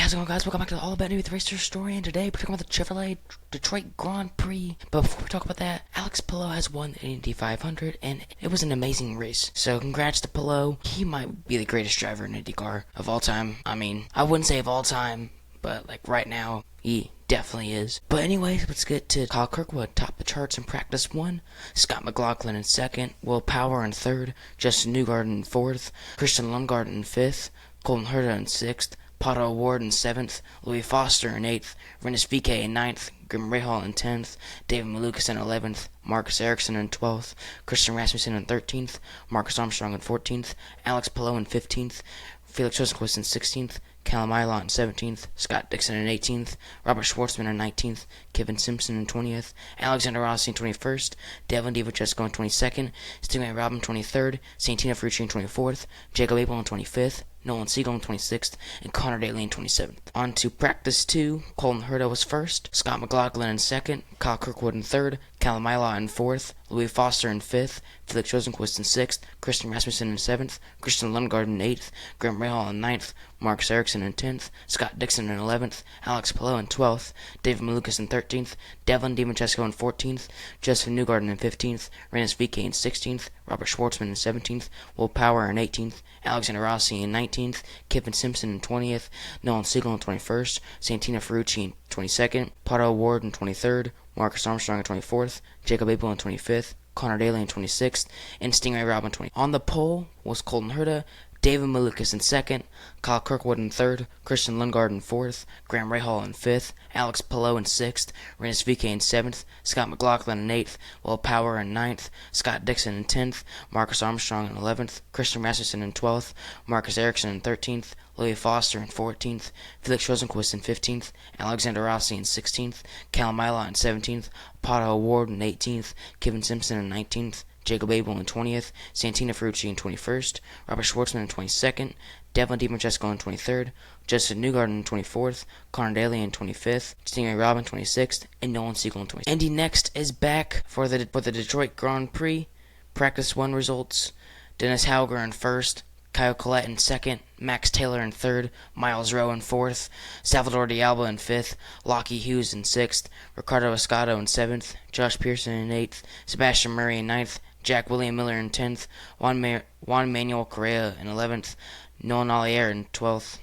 How's it going, guys? Welcome back to the All About New with RacerHistorian. Today we're talking about the Chevrolet Detroit Grand Prix. But before we talk about that, Alex Palou has won the Indy 500, and it was an amazing race. So congrats to Palou. He might be the greatest driver in IndyCar of all time. I mean, I wouldn't say of all time, but like right now, he definitely is. But anyways, let's get to Kyle Kirkwood, top the charts in practice 1. Scott McLaughlin in 2nd. Will Power in 3rd. Justin Newgarden in 4th. Christian Lundgaard in 5th. Colton Herta in 6th. Pato Ward in 7th, Louis Foster in 8th, Rennis VK in 9th, Grim Rahal in 10th, David Malukas in 11th, Marcus Ericsson in 12th, Christian Rasmussen in 13th, Marcus Armstrong in 14th, Alex Palou in 15th, Felix Rosenqvist in 16th, Callum Ilott in 17th, Scott Dixon in 18th, Robert Schwartzman in 19th, Kevin Simpson in 20th, Alexander Rossi in 21st, Devlin DiVincenzo in 22nd, Stingray Robin 23rd, Santino Ferrucci in 24th, Jacob Abel in 25th, Nolan Siegel in 26th, and Connor Daly in 27th. On to practice 2, Colton Herta was 1st, Scott McLaughlin in 2nd, Kyle Kirkwood in 3rd, Callum Ilott in 4th, Louis Foster in 5th, Felix Rosenqvist in 6th, Christian Rasmussen in 7th, Christian Lundgaard in 8th, Graham Rahal in 9th, Marcus Ericsson in 10th, Scott Dixon in 11th, Alex Palou in 12th, David Malukas in 13th, Devlin DiVincenzo in 14th, Justin Newgarden in 15th, Rennis VK in 16th, Robert Schwartzman in 17th, Will Power in 18th, Alexander Rossi in 19th, Kevin Simpson in 20th, Nolan Siegel in 21st, Santino Ferrucci in 22nd, Pato Ward in 23rd, Marcus Armstrong in 24th, Jacob Abel in 25th, Connor Daly in 26th, and Stingray Robin 20th. On the pole was Colton Herta, David Malukas in 2nd, Kyle Kirkwood in 3rd, Christian Lundgaard in 4th, Graham Rahal in 5th, Alex Palou in 6th, Rennis VK in 7th, Scott McLaughlin in 8th, Will Power in 9th, Scott Dixon in 10th, Marcus Armstrong in 11th, Christian Rasmussen in 12th, Marcus Ericsson in 13th, Louis Foster in 14th, Felix Rosenqvist in 15th, Alexander Rossi in 16th, Callum Ilott in 17th, Pato Ward in 18th, Kevin Simpson in 19th, Jacob Abel in 20th, Santino Ferrucci in 21st, Robert Schwartzman in 22nd, Devlin DiVincenzo in 23rd, Justin Newgarden in 24th, Connor Daly in 25th, Stingray Robin 26th, and Nolan Siegel in 26th. Indy NXT is back for the Detroit Grand Prix. Practice 1 results: Dennis Hauger in 1st, Kyle Collette in 2nd, Max Taylor in 3rd, Miles Rowe in 4th, Salvador D'Alba in 5th, Lockie Hughes in 6th, Ricardo Escado in 7th, Josh Pearson in 8th, Sebastian Murray in 9th, Jack William Miller in 10th, Juan Manuel Correa in 11th, Nolan Ollier in 12th,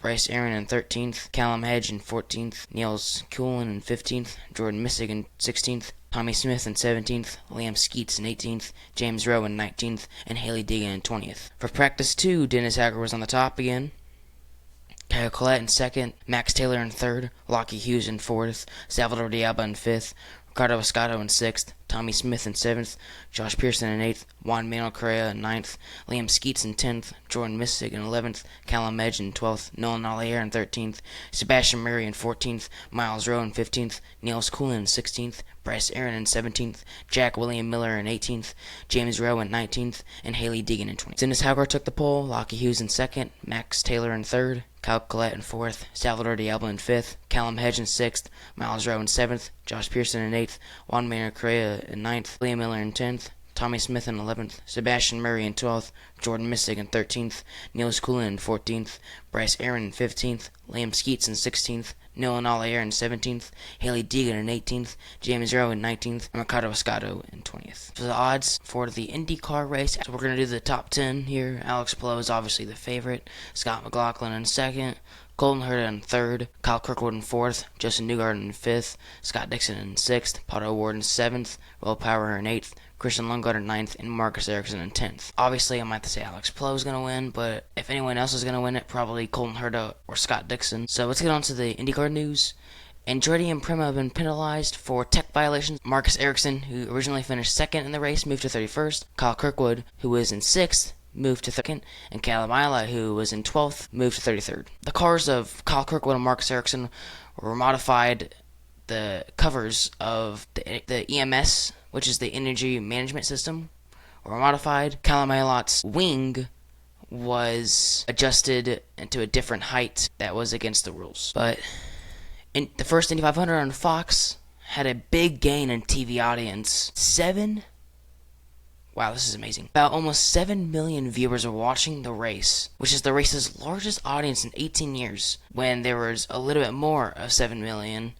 Bryce Aaron in 13th, Callum Hedge in 14th, Niels Cullen in 15th, Jordan Missig in 16th, Tommy Smith in 17th, Liam Skeets in 18th, James Rowe in 19th, and Haley Deegan in 20th. For practice 2, Dennis Hauger was on the top again. Kyle Collette in 2nd, Max Taylor in 3rd, Lockie Hughes in 4th, Salvador D'Alba in 5th, Ricardo Escado in 6th, Tommy Smith in 7th, Josh Pearson in 8th, Juan Manuel Correa in 9th, Liam Skeets in 10th, Jordan Missig in 11th, Callum Edge in 12th, Nolan Ollier in 13th, Sebastian Murray in 14th, Miles Rowe in 15th, Niels Cullen in 16th, Bryce Aaron in 17th, Jack William Miller in 18th, James Rowe in 19th, and Haley Deegan in 20th. Dennis Hauger took the pole, Lockie Hughes in 2nd, Max Taylor in 3rd, Kyle Collette in 4th, Salvador D'Alba in 5th, Callum Hedge in 6th, Miles Rowe in 7th, Josh Pearson in 8th, Juan Manuel Correa in 9th, Liam Miller in 10th, Tommy Smith in 11th, Sebastian Murray in 12th, Jordan Missig in 13th, Niels Cullen in 14th, Bryce Aaron in 15th, Liam Skeets in 16th, Nolan Ollier in 17th, Haley Deegan in 18th, James Rowe in 19th, and Ricardo Escado in 20th. So the odds for the IndyCar race, so we're going to do the top 10 here. Alex Palou is obviously the favorite, Scott McLaughlin in 2nd, Colton Herta in 3rd, Kyle Kirkwood in 4th, Justin Newgarden in 5th, Scott Dixon in 6th, Pato Ward in 7th, Will Power in 8th, Christian Lundgaard in 9th, and Marcus Ericsson in 10th. Obviously, I might have to say Alex Palou is going to win, but if anyone else is going to win it, probably Colton Herta or Scott Dixon. So let's get on to the IndyCar news. Andretti and Prema have been penalized for tech violations. Marcus Ericsson, who originally finished 2nd in the race, moved to 31st. Kyle Kirkwood, who was in 6th, moved to 2nd, and Callum Ilott, who was in 12th, moved to 33rd. The cars of Kyle Kirkwood and Marcus Ericsson were modified. The covers of the EMS, which is the Energy Management System, were modified. Callum Ilott's wing was adjusted into a different height that was against the rules. But in the first Indy 500 on Fox had a big gain in TV audience. 7 Wow, this is amazing. About almost 7 million viewers are watching the race, which is the race's largest audience in 18 years, when there was a little bit more of 7 million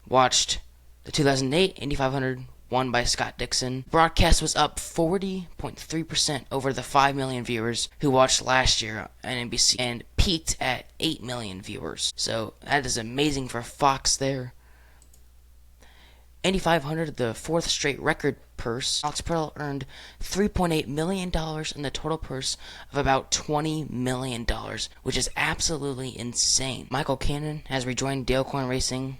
watched the 2008 Indy 500 won by Scott Dixon. Broadcast was up 40.3% over the 5 million viewers who watched last year on NBC and peaked at 8 million viewers. So that is amazing for Fox there. Indy 500, the fourth straight record purse. Alex Pearl earned $3.8 million in the total purse of about $20 million, which is absolutely insane. Michael Cannon has rejoined Dale Coyne Racing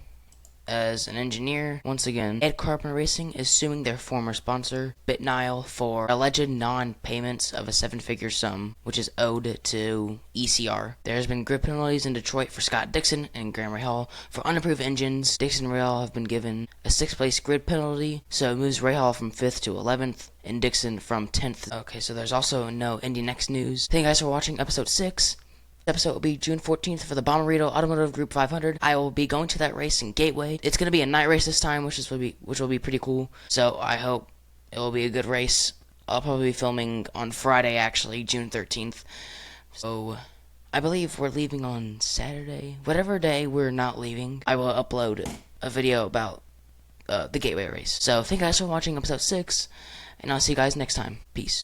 as an engineer. Once again, Ed Carpenter Racing is suing their former sponsor, BitNile, for alleged non-payments of a 7-figure sum, which is owed to ECR. There has been grid penalties in Detroit for Scott Dixon and Graham Rahal for unapproved engines. Dixon and Rahal have been given a 6th-place grid penalty, so it moves Rahal from 5th to 11th, and Dixon from 10th. Okay, so there's also no Indy NXT news. Thank you guys for watching episode 6. Episode will be June 14th for the Bommarito Automotive Group 500. I will be going to that race in Gateway. It's going to be a night race this time, which will be pretty cool. So I hope it will be a good race. I'll probably be filming on Friday, actually, June 13th. So I believe we're leaving on Saturday. Whatever day we're not leaving, I will upload a video about the Gateway race. So thank you guys for watching episode 6, and I'll see you guys next time. Peace.